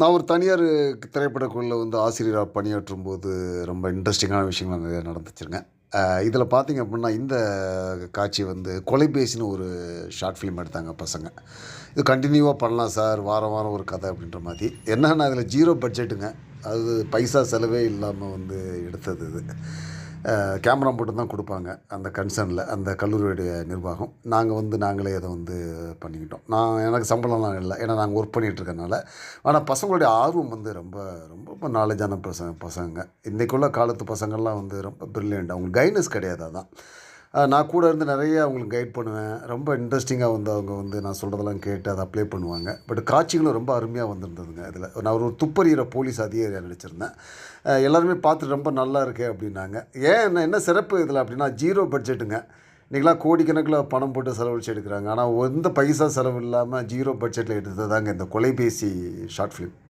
நான் ஒரு தனியார் திரைப்படக்குழுல ஆசிரியரா பணியாற்றும்போது, ரொம்ப இன்ட்ரஸ்டிங்கான விஷயங்கள் நிறைய நடந்துச்சுங்க. இதில பார்த்தீங்க அப்புட்ன்னா, இந்த காட்சி கொலைபேசின்னு ஒரு ஷார்ட் ஃபிலிம் எடுத்தாங்க பசங்க. இது கன்டினியூவா பண்ணலாம் சார், வாரம் வாரம் ஒரு கதை அப்படின்ற மாரி. என்னன்னா, அதில 0 பட்ஜெட்டுங்க. அது பைசா செலவே இல்லாம எடுத்தது இது. கேமரா மட்டும் தான் குடுப்பாங்க. அந்த கன்சர்ன்ல, அந்த கல்லூரியுடைய நிர்வாகம். நாங்களே அத பண்ணிக்கிட்டோம். எனக்கு சம்பளம்லாம் இல்ல. ஏன்னா நாங்க ஒர்க் பண்ணிட்டு இருக்கனால. ஆனா பசங்களுடைய ஆர்வம் ரொம்ப ரொம்ப நாலேட்ஜான பசங்க. இன்னைக்குள்ள காலத்து பசங்கள்லாம் ரொம்ப பிரில்லியன்ட். அவங்க கைட்னஸ் கிடையாது அதான். நான் கூட இருந்து நெறைய அவங்களுக்கு கைட் பண்ணுவேன். ரொம்ப இன்ட்ரஸ்டிங்கா அவங்க நான் சொல்றதெல்லாம் கேட்டு அத அப்ளை பண்ணுவாங்க. பட் காட்சிகளும் ரொம்ப அருமையா வந்திருந்ததுங்க அதில. நான் ஒரு துப்பறியிற போலீஸ் அதிகாரியா நடிச்சிருந்தேன். எல்லாருமே பார்த்துட்டு ரொம்ப நல்லா இருக்கே அப்டின்னாங்க. ஏன் என்ன சிறப்பு இதில அப்டின்னா 0 பட்ஜெட்டுங்க. இன்னைக்கெல்லாம் கோடிக்கணக்கில பணம் போட்டு செலவழிச்சு எடுக்குறாங்க. ஆனா எந்த பைசா செலவு இல்லாம 0 பட்ஜெட்ல எடுத்தது தாங்க இந்த கொலைபேசி ஷார்ட் ஃபிலிம்.